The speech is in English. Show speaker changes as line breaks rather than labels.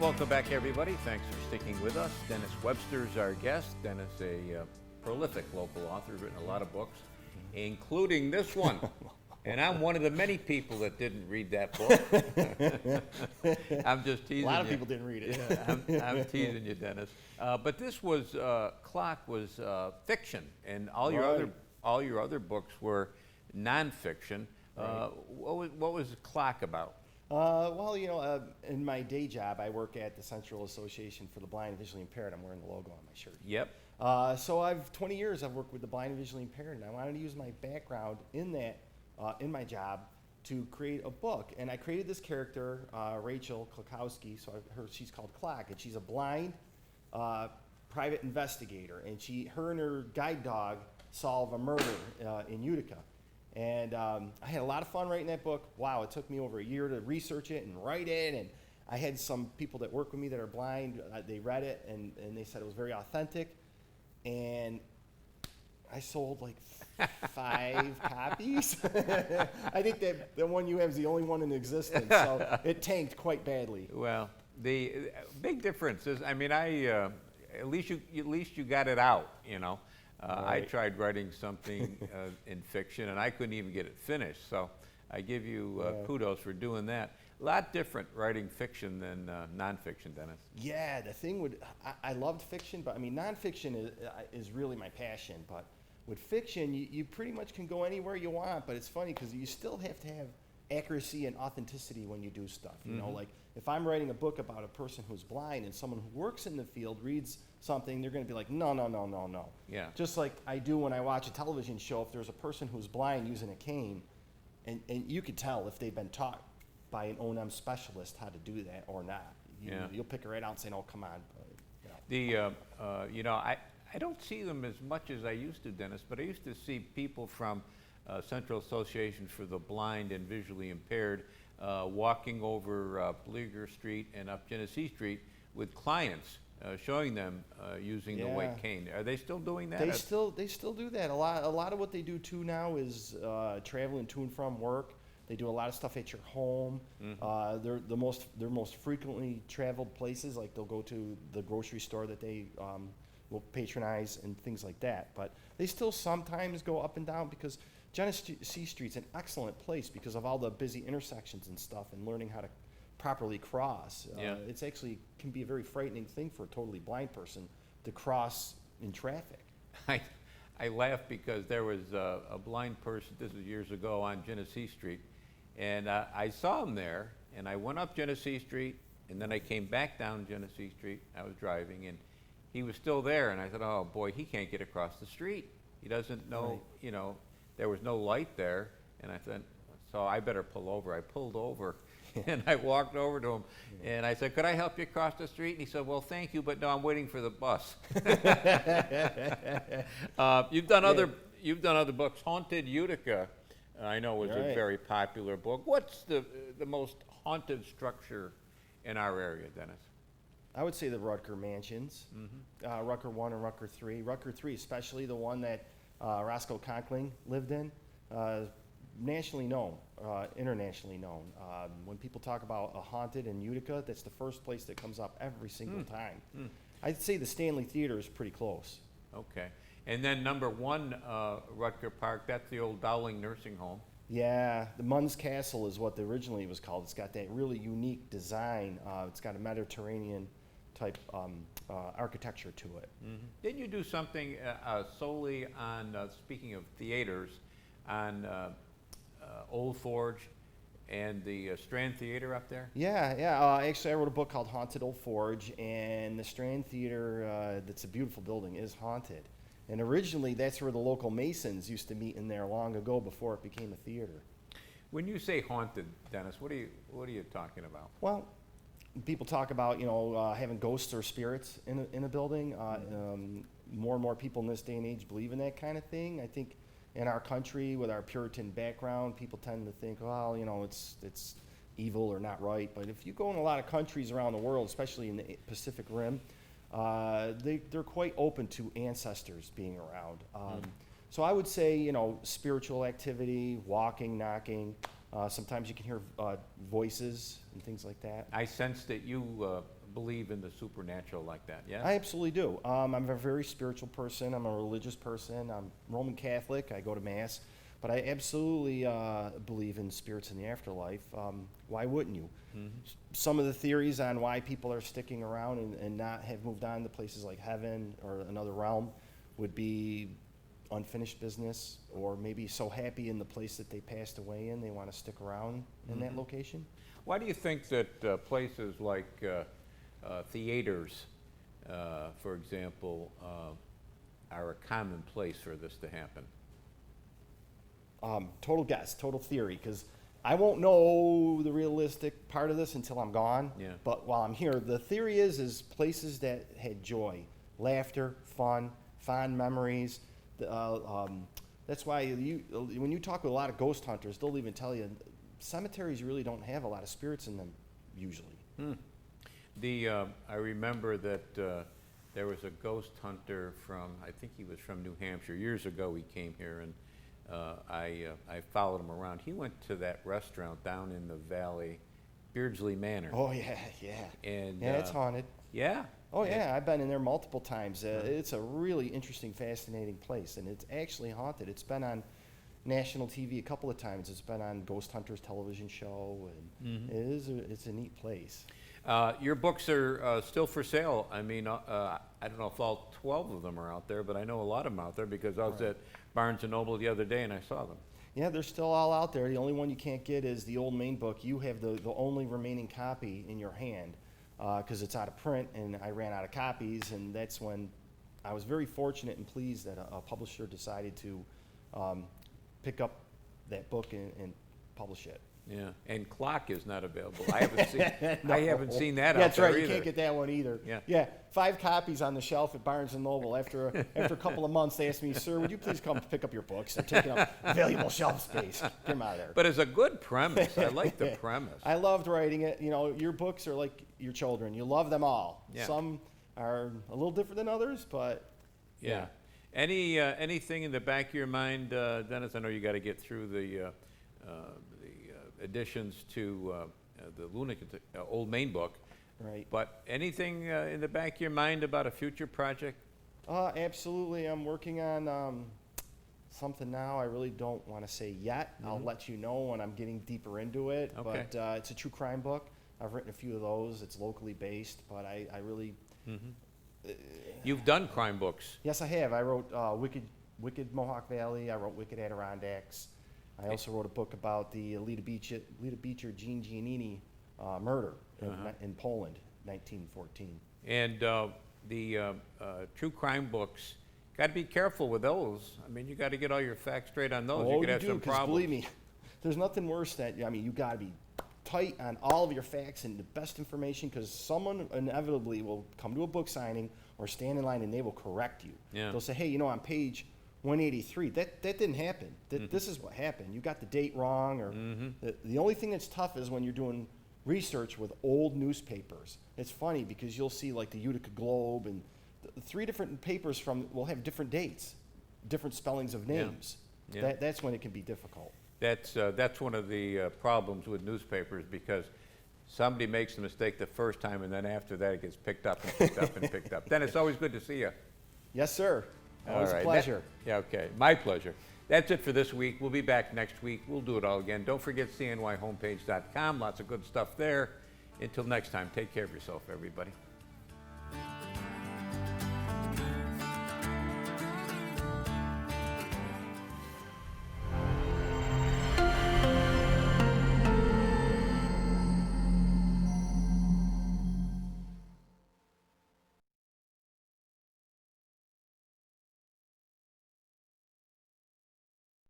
Welcome back, everybody. Thanks for sticking with us. Dennis Webster's our guest. Dennis, a prolific local author, written a lot of books, including this one. And I'm one of the many people that didn't read that book. I'm just teasing you.
A lot of people didn't read it.
Yeah, I'm teasing you, Dennis. But this was Clock was fiction, and all your other books were nonfiction.
Right.
What was Clock about?
In my day job, I work at the Central Association for the Blind and Visually Impaired. I'm wearing the logo on my shirt.
Yep.
So I've 20 years I've worked with the blind and visually impaired, and I wanted to use my background in that, in my job, to create a book. And I created this character, Rachel Klakowski. So she's called Clock, and she's a blind private investigator. And her and her guide dog solve a murder in Utica. And I had a lot of fun writing that book. Wow, it took me over a year to research it and write it. And I had some people that work with me that are blind. They read it, and they said it was very authentic. And I sold like 5 copies. I think that the one you have is the only one in existence. So it tanked quite badly.
Well, the big difference is, I mean, at least you got it out, you know.
Right.
I tried writing something in fiction, and I couldn't even get it finished. So I give you kudos for doing that. A lot different writing fiction than nonfiction, Dennis.
Yeah, the thing I loved fiction, but I mean, nonfiction is really my passion. But with fiction, you pretty much can go anywhere you want. But it's funny because you still have to have accuracy and authenticity when you do stuff. You know, like if I'm writing a book about a person who's blind and someone who works in the field reads something, they're going to be like, no.
Yeah.
Just like I do when I watch a television show, if there's a person who's blind using a cane, and you could tell if they've been taught by an O&M specialist how to do that or not. You'll pick it right out and say, oh, come on.
I don't see them as much as I used to, Dennis, but I used to see people from Central Association for the Blind and Visually Impaired walking over Bleecker Street and up Genesee Street with clients, showing them using the white cane. Are they still doing that?
They still do that. A lot of what they do too now is traveling to and from work. They do a lot of stuff at your home. They're their most frequently traveled places. Like they'll go to the grocery store that they will patronize and things like that. But they still sometimes go up and down because Genesee Street's an excellent place because of all the busy intersections and stuff and learning how to properly cross. It's actually can be a very frightening thing for a totally blind person to cross in traffic.
I laugh because there was a blind person, this was years ago, on Genesee Street, and I saw him there, and I went up Genesee Street, and then I came back down Genesee Street. I was driving, and he was still there, and I thought, oh boy, he can't get across the street. He doesn't know, you know, there was no light there, and I thought, so I better pull over. I pulled over, and I walked over to him, and I said, could I help you across the street? And he said, well, thank you, but no, I'm waiting for the bus. You've done other books. Haunted Utica, I know, was a very popular book. What's the most haunted structure in our area, Dennis?
I would say the Rutgers mansions, Rutgers 1 and Rutgers 3. Rutgers 3, especially the one that Roscoe Conkling lived in, nationally known, internationally known. When people talk about a haunted in Utica, that's the first place that comes up every single time. I'd say the Stanley Theater is pretty close.
Okay. And then number 1, Rutgers Park, that's the old Dowling nursing home.
Yeah, the Munns Castle is what originally was called. It's got that really unique design. It's got a Mediterranean type architecture to it.
Didn't you do something solely on, speaking of theaters, on Old Forge and the Strand Theater up there?
Yeah. Actually, I wrote a book called Haunted Old Forge, and the Strand Theater, that's a beautiful building, is haunted. And originally, that's where the local Masons used to meet in there long ago before it became a theater.
When you say haunted, Dennis, what are you talking about?
Well, people talk about having ghosts or spirits in a building. More and more people in this day and age believe in that kind of thing. I think in our country, with our Puritan background, people tend to think, well, it's evil or not right. But if you go in a lot of countries around the world, especially in the Pacific Rim, they're quite open to ancestors being around. So I would say, spiritual activity, walking, knocking. Sometimes you can hear voices and things like that.
I sense that you believe in the supernatural like that, yeah?
I absolutely do. I'm a very spiritual person. I'm a religious person. I'm Roman Catholic. I go to Mass. But I absolutely believe in spirits in the afterlife. Why wouldn't you? Some of the theories on why people are sticking around and not have moved on to places like heaven or another realm would be unfinished business, or maybe so happy in the place that they passed away in, they want to stick around in that location.
Why do you think that places like theaters, for example, are a common place for this to happen?
Total guess, total theory, because I won't know the realistic part of this until I'm gone.
Yeah.
But while I'm here, the theory is places that had joy, laughter, fun, fond memories. That's why when you talk with a lot of ghost hunters, they'll even tell you cemeteries really don't have a lot of spirits in them usually.
I remember that there was a ghost hunter from, I think he was from New Hampshire. Years ago he came here, and I followed him around. He went to that restaurant down in the valley, Beardsley Manor.
Oh, yeah.
And
Yeah, it's haunted.
yeah.
Oh, yeah, I've been in there multiple times. It's a really interesting, fascinating place, and it's actually haunted. It's been on national TV a couple of times. It's been on Ghost Hunters television show, and it's a neat place.
Your books are still for sale. I mean, I don't know if all 12 of them are out there, but I know a lot of them out there because I was at Barnes & Noble the other day and I saw them.
Yeah, they're still all out there. The only one you can't get is the old main book. You have the only remaining copy in your hand because it's out of print, and I ran out of copies, and that's when I was very fortunate and pleased that a publisher decided to pick up that book and publish it.
Yeah, and Clock is not available. I haven't seen.
No.
I haven't seen that.
Yeah,
out
that's
there
right. You
either.
can't get that one either.
Yeah.
5 copies on the shelf at Barnes and Noble. After a couple of months, they asked me, "Sir, would you please come pick up your books? They're taking up valuable shelf space. Get them out of there."
But it's a good premise. I like the premise.
I loved writing it. You know, your books are like your children. You love them all.
Yeah.
Some are a little different than others, but
Yeah. Anything in the back of your mind, Dennis? I know you got to get through the additions to the Lunatic Old Main book.
right.
But anything in the back of your mind about a future project?
Absolutely. I'm working on something now. I really don't want to say yet. I'll let you know when I'm getting deeper into it.
Okay.
But it's a true crime book. I've written a few of those. It's locally based, but I really...
You've done crime books.
Yes, I have. I wrote Wicked Mohawk Valley. I wrote Wicked Adirondacks. I also wrote a book about the Lita Beecher Jean Giannini murder in Poland, 1914.
And the true crime books, got to be careful with those. I mean, you got to get all your facts straight on those.
Oh,
you could
you
have
do,
some
'cause
problems.
believe me, there's nothing worse than, I mean, you got to be tight on all of your facts and the best information, because someone inevitably will come to a book signing or stand in line and they will correct you.
Yeah.
They'll say, hey, you know, on page 183, that didn't happen. This is what happened. You got the date wrong. Or the only thing that's tough is when you're doing research with old newspapers. It's funny because you'll see like the Utica Globe, and the 3 different papers will have different dates, different spellings of names.
Yeah.
That's when it can be difficult.
That's one of the problems with newspapers, because somebody makes a mistake the first time, and then after that it gets picked up and picked up and picked up. Then it's always good to see you.
Yes, sir. Always
All
a
right.
pleasure.
Yeah, okay. My pleasure. That's it for this week. We'll be back next week. We'll do it all again. Don't forget cnyhomepage.com. Lots of good stuff there. Until next time, take care of yourself, everybody.